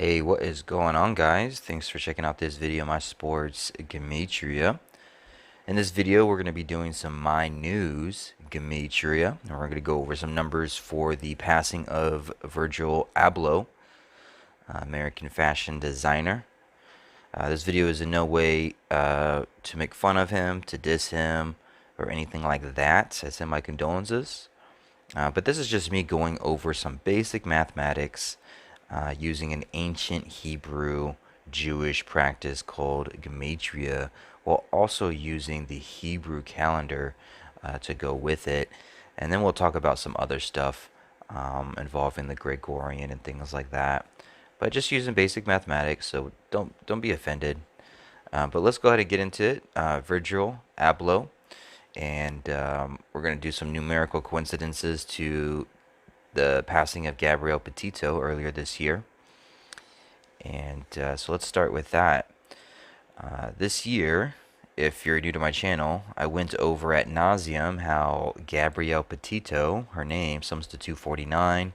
Hey, what is going on, guys? Thanks for checking out this video, my sports Gematria. In this video, we're going to be doing some My News Gematria, and we're going to go over some numbers for the passing of Virgil Abloh, American fashion designer. This video is in no way to make fun of him, to diss him, or anything like that. I send my condolences. But this is just me going over some basic mathematics using an ancient Hebrew Jewish practice called Gematria, while also using the Hebrew calendar to go with it. And then we'll talk about some other stuff involving the Gregorian and things like that. But just using basic mathematics, so don't be offended. But let's go ahead and get into it. Virgil Abloh, and we're going to do some numerical coincidences to the passing of Gabrielle Petito earlier this year. And so let's start with that. This year, if you're new to my channel, I went over at nauseum how Gabrielle Petito, her name, sums to 249,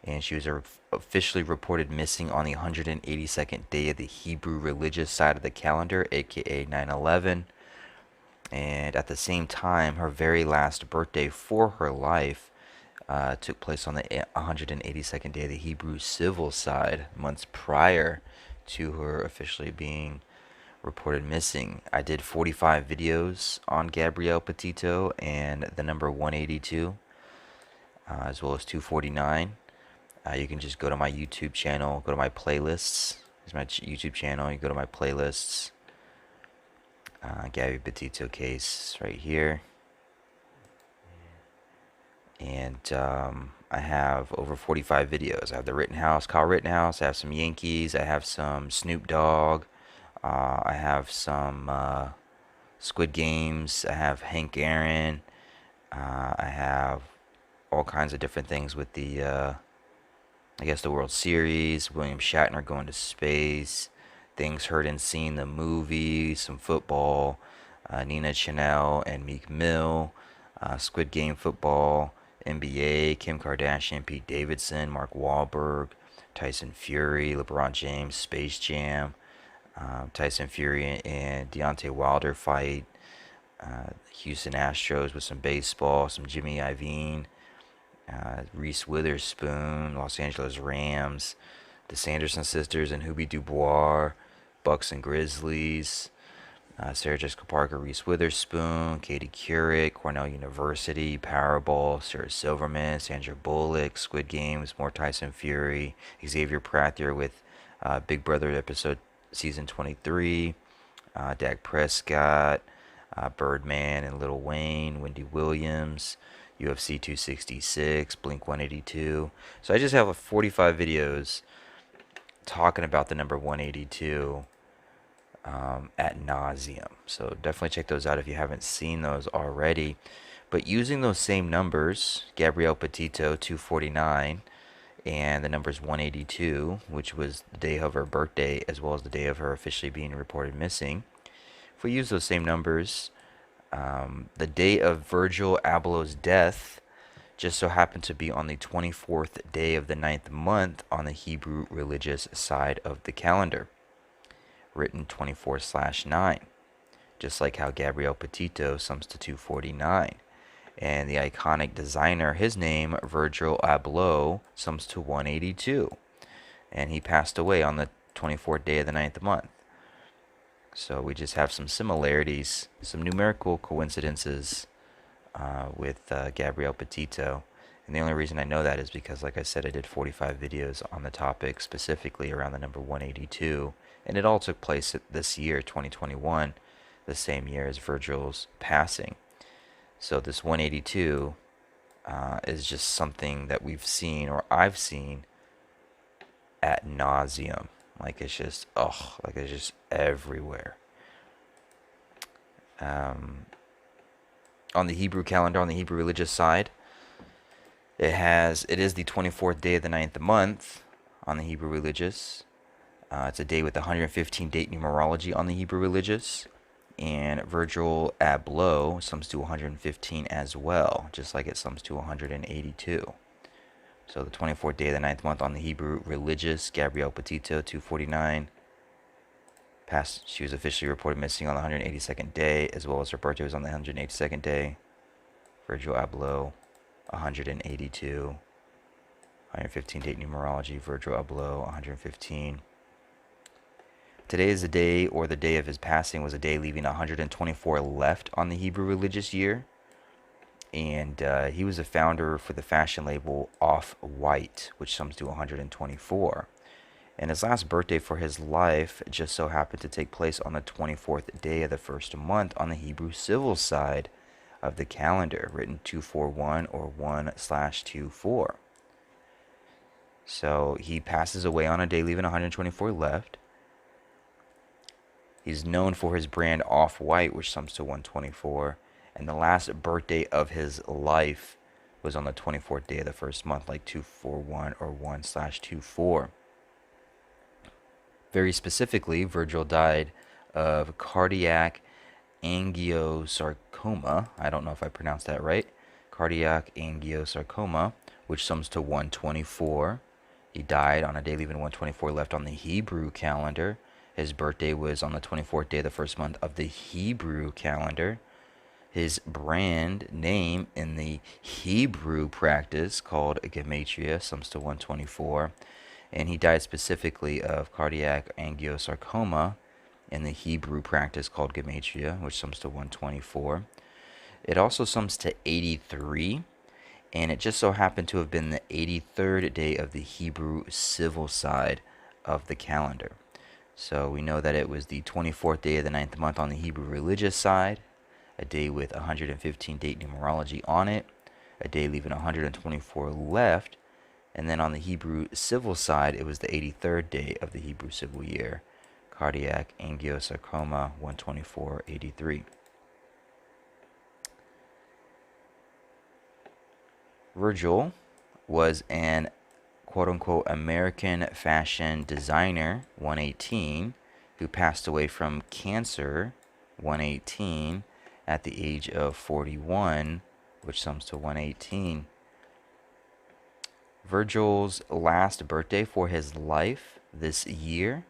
and she was officially reported missing on the 182nd day of the Hebrew religious side of the calendar, aka 9/11. And at the same time, her very last birthday for her life took place on the 182nd day of the Hebrew civil side, months prior to her officially being reported missing. I did 45 videos on Gabrielle Petito and the number 182, as well as 249. You can just go to my YouTube channel, go to my playlists. Here's my YouTube channel. You go to my playlists. Gabby Petito case right here. And I have over 45 videos. I have the Rittenhouse, Kyle Rittenhouse. I have some Yankees. I have some Snoop Dogg. I have some Squid Games. I have Hank Aaron. I have all kinds of different things with the, I guess, the World Series. William Shatner going to space. Things heard and seen, the movie. Some football. Nina Chanel and Meek Mill. Squid Game football. NBA, Kim Kardashian, Pete Davidson, Mark Wahlberg, Tyson Fury, LeBron James, Space Jam, Tyson Fury and Deontay Wilder fight, Houston Astros with some baseball, some Jimmy Iovine, Reese Witherspoon, Los Angeles Rams, the Sanderson sisters and Hubie Dubois, Bucks and Grizzlies, Sarah Jessica Parker, Reese Witherspoon, Katie Couric, Cornell University, Powerball, Sarah Silverman, Sandra Bullock, Squid Games, more Tyson Fury, Xavier Prather with Big Brother episode season 23, Dak Prescott, Birdman and Lil Wayne, Wendy Williams, UFC 266, Blink 182. So I just have 45 videos talking about the number 182 at nauseum. So definitely check those out if you haven't seen those already. But using those same numbers, Gabrielle Petito 249 and the numbers 182, which was the day of her birthday as well as the day of her officially being reported missing. If we use those same numbers, the day of Virgil Abloh's death just so happened to be on the 24th day of the 9th month on the Hebrew religious side of the calendar, written 24/9, just like how Gabrielle Petito sums to 249. And the iconic designer, his name, Virgil Abloh, sums to 182. And he passed away on the 24th day of the 9th month. So we just have some similarities, some numerical coincidences with Gabrielle Petito. And the only reason I know that is because, like I said, I did 45 videos on the topic, specifically around the number 182. And it all took place this year, 2021, the same year as Virgil's passing. So this 182 is just something that we've seen, or I've seen, at nauseum. Like it's just, like it's just everywhere. On the Hebrew calendar, on the Hebrew religious side, it is the 24th day of the 9th month on the Hebrew religious. It's a day with 115 date numerology on the Hebrew religious. And Virgil Abloh sums to 115 as well, just like it sums to 182. So the 24th day of the ninth month on the Hebrew religious, Gabrielle Petito, 249. She was officially reported missing on the 182nd day, as well as her birthday was on the 182nd day. Virgil Abloh, 182. 115 date numerology, Virgil Abloh, 115. Today is the day, or the day of his passing was a day leaving 124 left on the Hebrew religious year. And he was a founder for the fashion label Off-White, which sums to 124. And his last birthday for his life just so happened to take place on the 24th day of the first month on the Hebrew civil side of the calendar, written 241 or 1/24. So he passes away on a day leaving 124 left. He's known for his brand Off-White, which sums to 124. And the last birthday of his life was on the 24th day of the first month, like 241 or 1/24. Very specifically, Virgil died of cardiac angiosarcoma. I don't know if I pronounced that right. Cardiac angiosarcoma, which sums to 124. He died on a day leaving 124 left on the Hebrew calendar. His birthday was on the 24th day of the first month of the Hebrew calendar. His brand name in the Hebrew practice, called Gematria, sums to 124. And he died specifically of cardiac angiosarcoma in the Hebrew practice called Gematria, which sums to 124. It also sums to 83, and it just so happened to have been the 83rd day of the Hebrew civil side of the calendar. So we know that it was the 24th day of the ninth month on the Hebrew religious side, a day with 115 date numerology on it, a day leaving 124 left, and then on the Hebrew civil side, it was the 83rd day of the Hebrew civil year, cardiac angiosarcoma, 124/83. Virgil was an quote-unquote American fashion designer, 118, who passed away from cancer, 118, at the age of 41, which sums to 118. Virgil's last birthday for his life this year,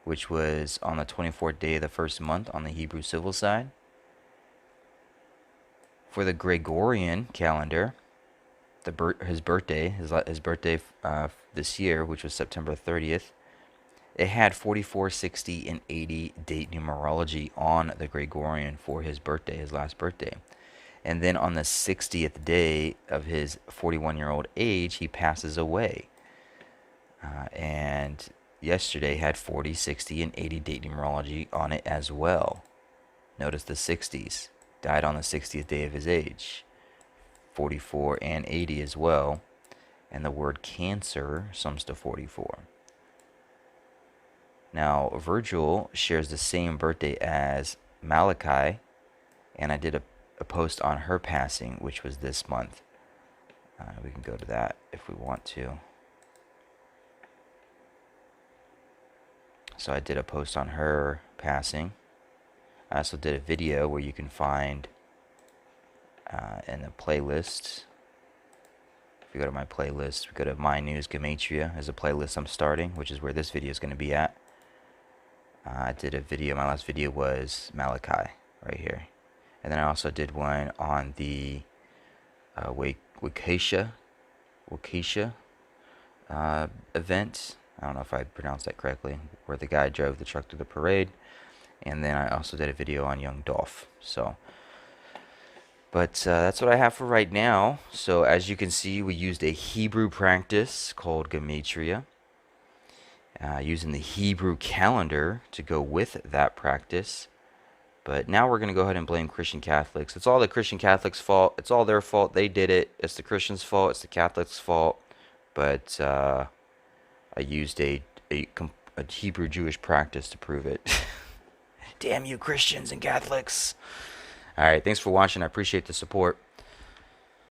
which was on the 24th day of the first month on the Hebrew civil side. For the Gregorian calendar, his birthday this year, which was September 30th, it had 44, 60, and 80 date numerology on the Gregorian for his birthday, his last birthday. And then on the 60th day of his 41-year-old age, he passes away. And yesterday had 40, 60, and 80 date numerology on it as well. Notice the 60s. Died on the 60th day of his age. 44 and 80 as well. And the word cancer sums to 44. Now, Virgil shares the same birthday as Malachi, and I did a post on her passing, which was this month. We can go to that if we want to. So I did a post on her passing. I also did a video where you can find in the playlist. If you go to my playlist, we go to My News Gematria as a playlist I'm starting, which is where this video is going to be at. I did a video, my last video was Malachi, right here. And then I also did one on the Waukesha event. I don't know if I pronounced that correctly, where the guy drove the truck through the parade. And then I also did a video on Young Dolph. So, but that's what I have for right now. So as you can see, we used a Hebrew practice called Gematria, using the Hebrew calendar to go with that practice. But now we're going to go ahead and blame Christian Catholics. It's all the Christian Catholics' fault. It's all their fault. They did it. It's the Christians' fault. It's the Catholics' fault. But I used a Hebrew Jewish practice to prove it. Damn you Christians and Catholics. Alright, thanks for watching. I appreciate the support.